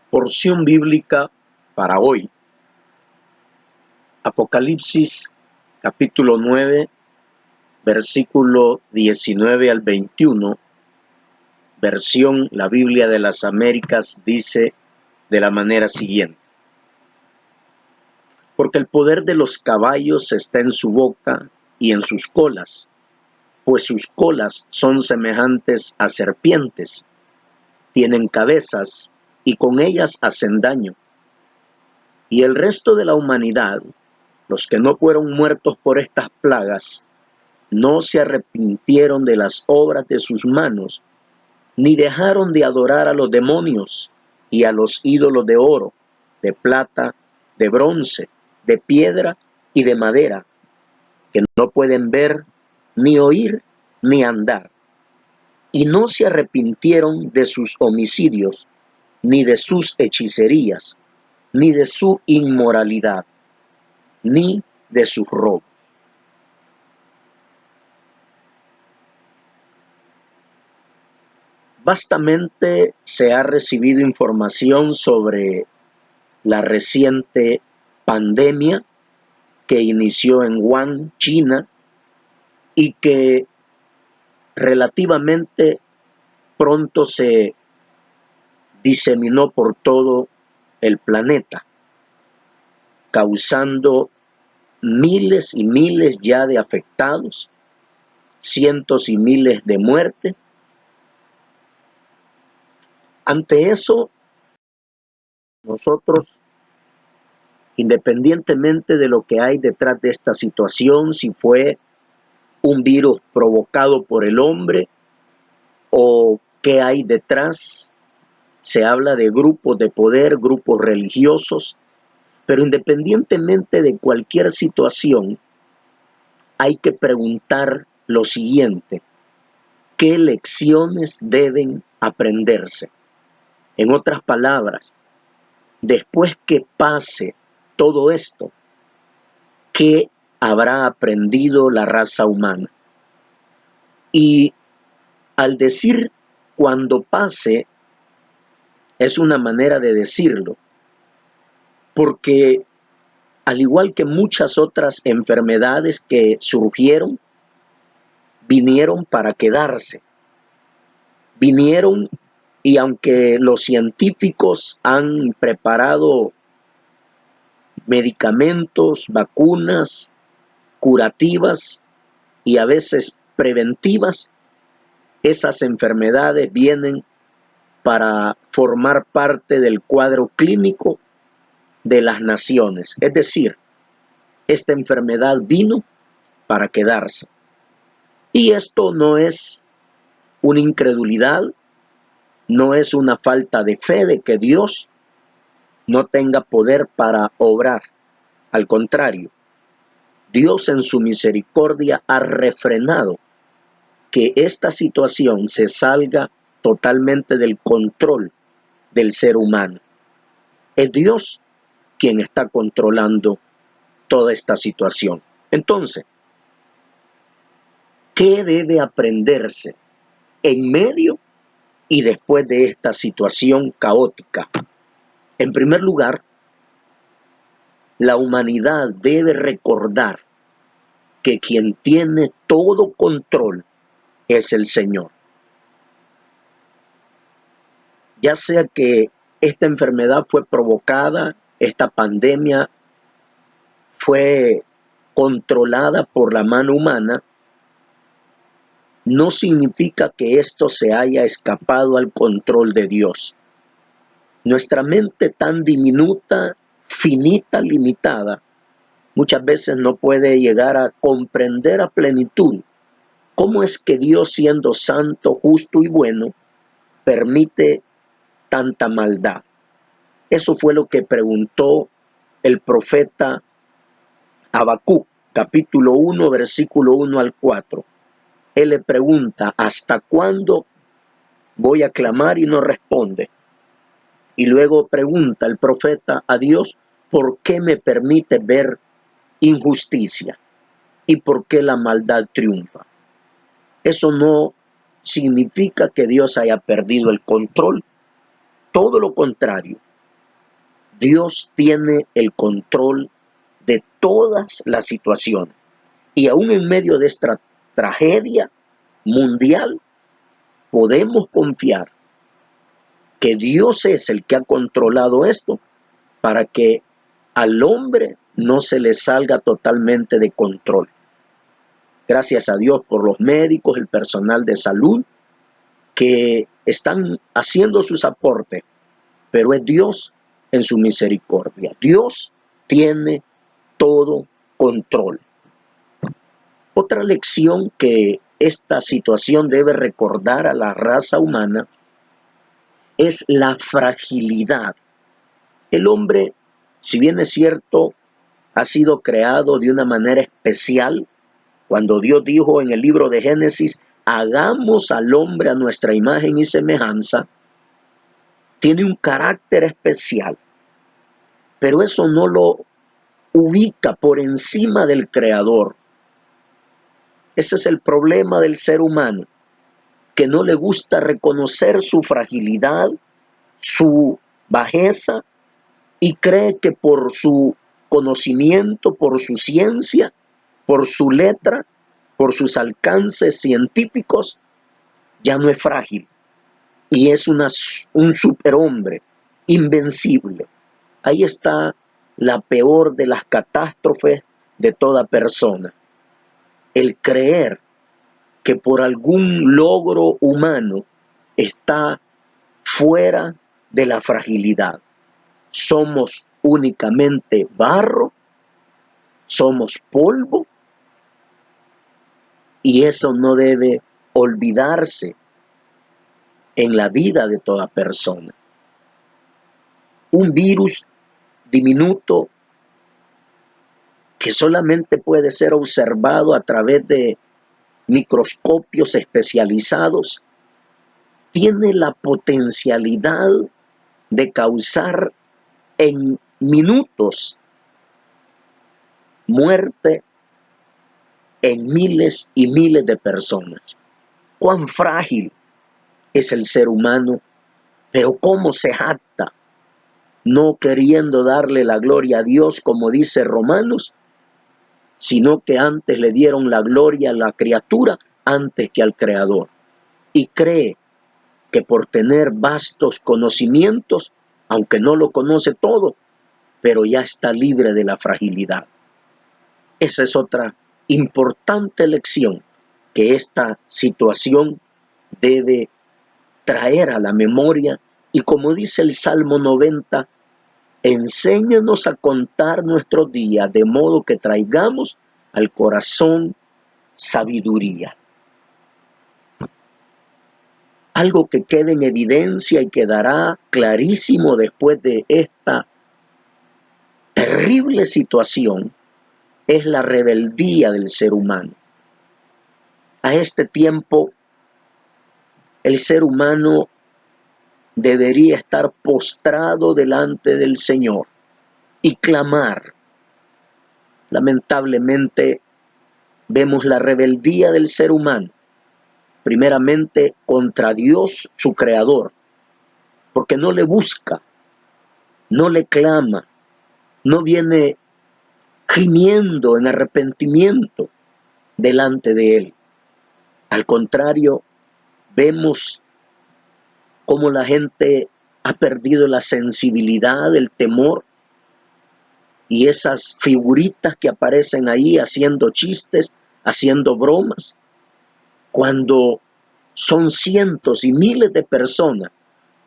Porción bíblica para hoy. Apocalipsis capítulo 9, versículo 19 al 21, versión La Biblia de las Américas, dice de la manera siguiente: porque el poder de los caballos está en su boca y en sus colas, pues sus colas son semejantes a serpientes, tienen cabezas y con ellas hacen daño. Y el resto de la humanidad, los que no fueron muertos por estas plagas, no se arrepintieron de las obras de sus manos, ni dejaron de adorar a los demonios y a los ídolos de oro, de plata, de bronce, de piedra y de madera, que no pueden ver, ni oír, ni andar. Y no se arrepintieron de sus homicidios, ni de sus hechicerías, ni de su inmoralidad, ni de sus robos. Vastamente se ha recibido información sobre la reciente pandemia que inició en Wuhan, China, y que relativamente pronto se diseminó por todo el planeta, causando miles y miles ya de afectados, cientos y miles de muertes. Ante eso, nosotros, independientemente de lo que hay detrás de esta situación, si fue un virus provocado por el hombre o qué hay detrás, se habla de grupos de poder, grupos religiosos, pero independientemente de cualquier situación, hay que preguntar lo siguiente: ¿qué lecciones deben aprenderse? En otras palabras, después que pase todo esto, ¿qué habrá aprendido la raza humana? Y al decir cuando pase, es una manera de decirlo, porque al igual que muchas otras enfermedades que surgieron, vinieron para quedarse. Vinieron, y aunque los científicos han preparado medicamentos, vacunas, curativas y a veces preventivas, esas enfermedades vienen para formar parte del cuadro clínico de las naciones. Es decir, esta enfermedad vino para quedarse. Y esto no es una incredulidad, no es una falta de fe de que Dios no tenga poder para obrar. Al contrario, Dios en su misericordia ha refrenado que esta situación se salga totalmente del control del ser humano. Es Dios quien está controlando toda esta situación. Entonces, ¿qué debe aprenderse en medio y después de esta situación caótica? En primer lugar, la humanidad debe recordar que quien tiene todo control es el Señor. Ya sea que esta enfermedad fue provocada, esta pandemia fue controlada por la mano humana, no significa que esto se haya escapado al control de Dios. Nuestra mente tan diminuta, finita, limitada, muchas veces no puede llegar a comprender a plenitud cómo es que Dios, siendo santo, justo y bueno, permite tanta maldad. Eso fue lo que preguntó el profeta Habacuc, capítulo 1, versículo 1 al 4. Él le pregunta: ¿hasta cuándo voy a clamar y no responde? Y luego pregunta el profeta a Dios: ¿por qué me permite ver injusticia? ¿Y por qué la maldad triunfa? Eso no significa que Dios haya perdido el control. Todo lo contrario. Dios tiene el control de todas las situaciones. Y aún en medio de esta tragedia mundial, podemos confiar que Dios es el que ha controlado esto para que al hombre no se le salga totalmente de control. Gracias a Dios por los médicos, el personal de salud, que están haciendo sus aportes, pero es Dios en su misericordia. Dios tiene todo control. Otra lección que esta situación debe recordar a la raza humana es la fragilidad. El hombre, si bien es cierto, ha sido creado de una manera especial. Cuando Dios dijo en el libro de Génesis, hagamos al hombre a nuestra imagen y semejanza, tiene un carácter especial, pero eso no lo ubica por encima del Creador. Ese es el problema del ser humano, que no le gusta reconocer su fragilidad, su bajeza, y cree que por su conocimiento, por su ciencia, por su letra, por sus alcances científicos, ya no es frágil y es un superhombre invencible. Ahí está la peor de las catástrofes de toda persona. El creer que por algún logro humano está fuera de la fragilidad. Somos únicamente barro, somos polvo, y eso no debe olvidarse en la vida de toda persona. Un virus diminuto que solamente puede ser observado a través de microscopios especializados, tiene la potencialidad de causar en minutos muerte en miles y miles de personas. Cuán frágil es el ser humano, pero cómo se jacta, no queriendo darle la gloria a Dios, como dice Romanos, sino que antes le dieron la gloria a la criatura antes que al Creador. Y cree que por tener vastos conocimientos, aunque no lo conoce todo, pero ya está libre de la fragilidad. Esa es otra importante lección que esta situación debe traer a la memoria. Y como dice el Salmo 90, enséñanos a contar nuestros días de modo que traigamos al corazón sabiduría. Algo que quede en evidencia y quedará clarísimo después de esta terrible situación es la rebeldía del ser humano. A este tiempo, el ser humano debería estar postrado delante del Señor y clamar. Lamentablemente, vemos la rebeldía del ser humano, primeramente contra Dios, su creador, porque no le busca, no le clama, no viene gimiendo en arrepentimiento delante de él. Al contrario, vemos cómo la gente ha perdido la sensibilidad, el temor, y esas figuritas que aparecen ahí haciendo chistes, haciendo bromas, cuando son cientos y miles de personas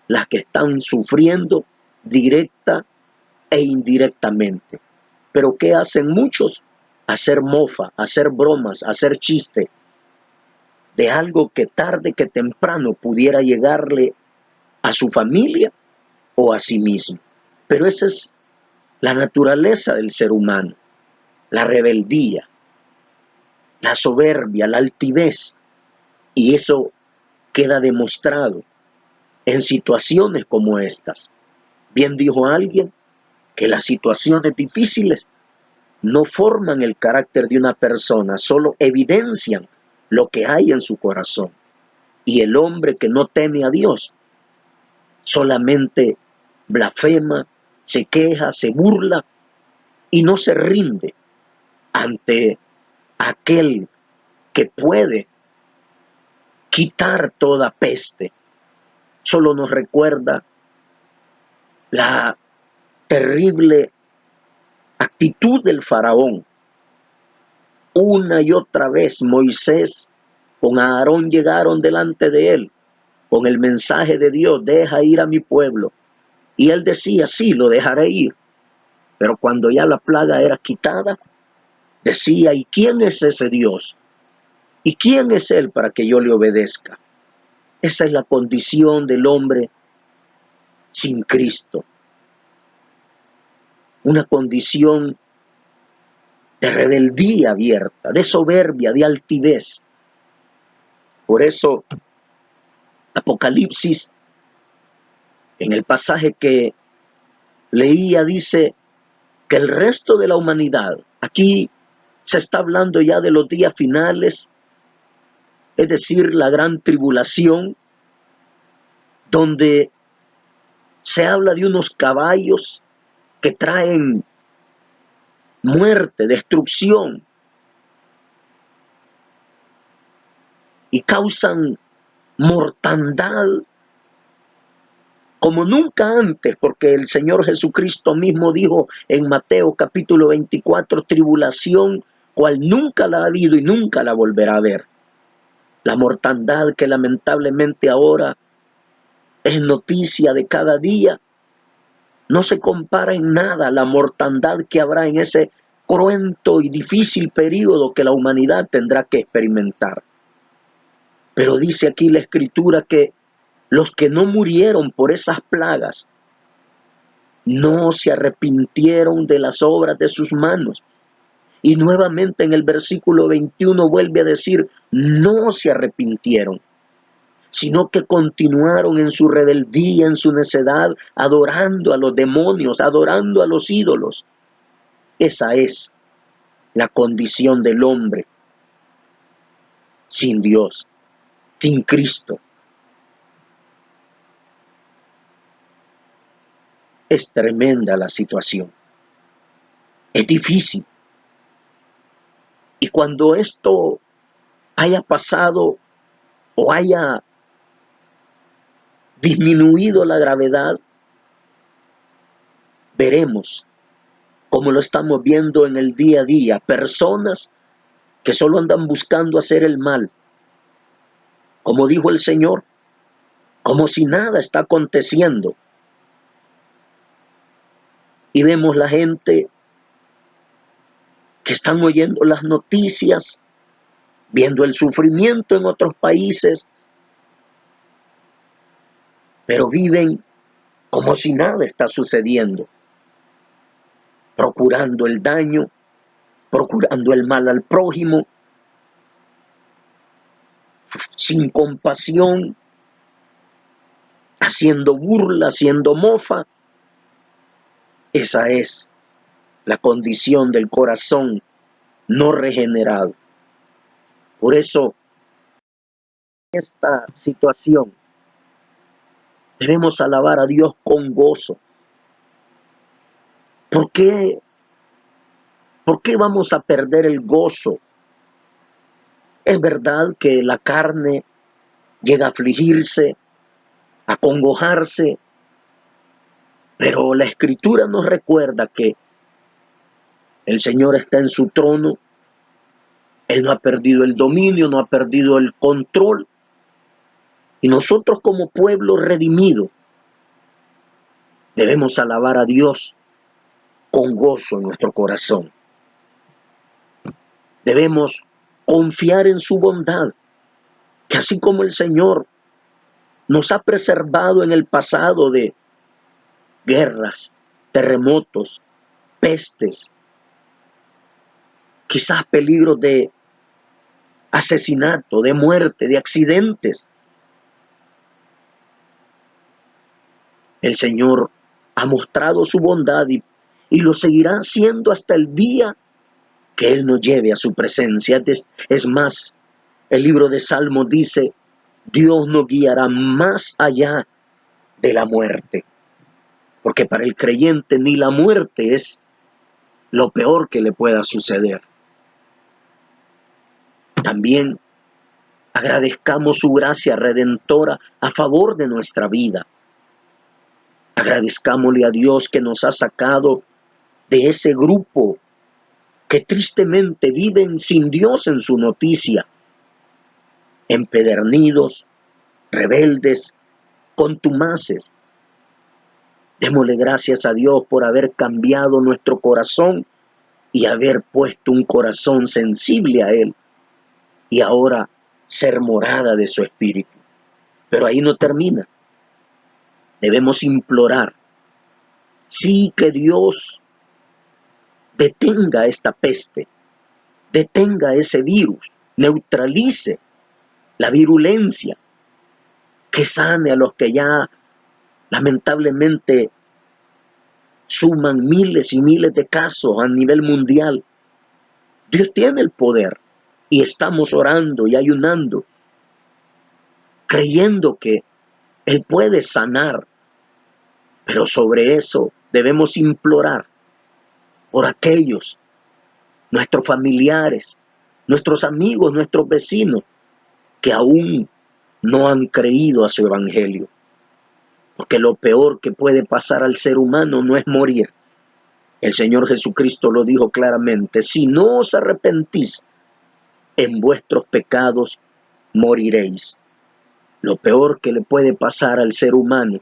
las que están sufriendo directa e indirectamente. Pero ¿qué hacen muchos? Hacer mofa, hacer bromas, hacer chistes de algo que tarde que temprano pudiera llegarle a su familia o a sí mismo. Pero esa es la naturaleza del ser humano, la rebeldía, la soberbia, la altivez, y eso queda demostrado en situaciones como estas. Bien dijo alguien que las situaciones difíciles no forman el carácter de una persona, solo evidencian lo que hay en su corazón. Y el hombre que no teme a Dios solamente blasfema, se queja, se burla y no se rinde ante aquel que puede quitar toda peste. Solo nos recuerda la terrible actitud del faraón. Una y otra vez Moisés con Aarón llegaron delante de él con el mensaje de Dios: deja ir a mi pueblo. Y él decía: sí, lo dejaré ir. Pero cuando ya la plaga era quitada, decía: ¿y quién es ese Dios? ¿Y quién es él para que yo le obedezca? Esa es la condición del hombre sin Cristo. Una condición de rebeldía abierta, de soberbia, de altivez. Por eso Apocalipsis, en el pasaje que leía, dice que el resto de la humanidad, aquí se está hablando ya de los días finales, es decir, la gran tribulación, donde se habla de unos caballos que traen muerte, destrucción, y causan mortandad como nunca antes, porque el Señor Jesucristo mismo dijo en Mateo capítulo 24, tribulación cual nunca la ha habido y nunca la volverá a ver. La mortandad que lamentablemente ahora es noticia de cada día, no se compara en nada a la mortandad que habrá en ese cruento y difícil periodo que la humanidad tendrá que experimentar. Pero dice aquí la Escritura que los que no murieron por esas plagas no se arrepintieron de las obras de sus manos. Y nuevamente en el versículo 21 vuelve a decir: no se arrepintieron, sino que continuaron en su rebeldía, en su necedad, adorando a los demonios, adorando a los ídolos. Esa es la condición del hombre sin Dios, sin Cristo. Es tremenda la situación. Es difícil. Y cuando esto haya pasado o haya disminuido la gravedad, veremos, como lo estamos viendo en el día a día, personas que solo andan buscando hacer el mal. Como dijo el Señor, como si nada está aconteciendo. Y vemos la gente que están oyendo las noticias, viendo el sufrimiento en otros países, pero viven como si nada está sucediendo, procurando el daño, procurando el mal al prójimo, sin compasión, haciendo burla, haciendo mofa. Esa es la condición del corazón no regenerado. Por eso, en esta situación, debemos alabar a Dios con gozo. ¿Por qué vamos a perder el gozo? Es verdad que la carne llega a afligirse, a acongojarse, pero la Escritura nos recuerda que el Señor está en su trono. Él no ha perdido el dominio, no ha perdido el control. Y nosotros como pueblo redimido debemos alabar a Dios con gozo en nuestro corazón. Debemos confiar en su bondad, que así como el Señor nos ha preservado en el pasado de guerras, terremotos, pestes, quizás peligros de asesinato, de muerte, de accidentes, el Señor ha mostrado su bondad y lo seguirá haciendo hasta el día que Él nos lleve a su presencia. Es más, el libro de Salmos dice: Dios nos guiará más allá de la muerte. porque para el creyente ni la muerte es lo peor que le pueda suceder. También agradezcamos su gracia redentora a favor de nuestra vida. Agradezcámosle a Dios que nos ha sacado de ese grupo que tristemente viven sin Dios en su noticia, empedernidos, rebeldes, contumaces. Démosle gracias a Dios por haber cambiado nuestro corazón y haber puesto un corazón sensible a Él y ahora ser morada de su espíritu. Pero ahí no termina. Debemos implorar, sí, que Dios detenga esta peste, detenga ese virus, neutralice la virulencia, que sane a los que ya lamentablemente suman miles y miles de casos a nivel mundial. Dios tiene el poder y estamos orando y ayunando, creyendo que Él puede sanar, pero sobre eso debemos implorar por aquellos, nuestros familiares, nuestros amigos, nuestros vecinos, que aún no han creído a su evangelio. Porque lo peor que puede pasar al ser humano no es morir. El Señor Jesucristo lo dijo claramente: si no os arrepentís, en vuestros pecados moriréis. Lo peor que le puede pasar al ser humano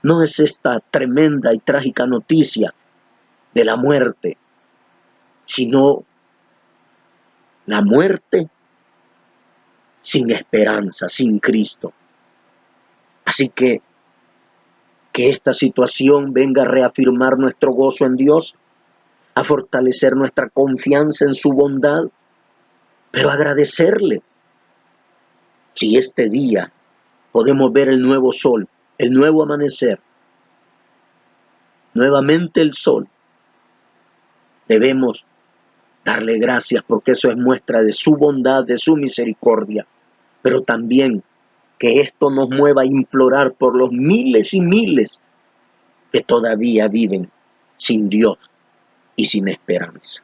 no es esta tremenda y trágica noticia de la muerte, sino la muerte sin esperanza, sin Cristo. Así que esta situación venga a reafirmar nuestro gozo en Dios, a fortalecer nuestra confianza en su bondad, pero agradecerle. Si este día podemos ver el nuevo sol, el nuevo amanecer, nuevamente el sol, debemos darle gracias porque eso es muestra de su bondad, de su misericordia, pero también que esto nos mueva a implorar por los miles y miles que todavía viven sin Dios y sin esperanza.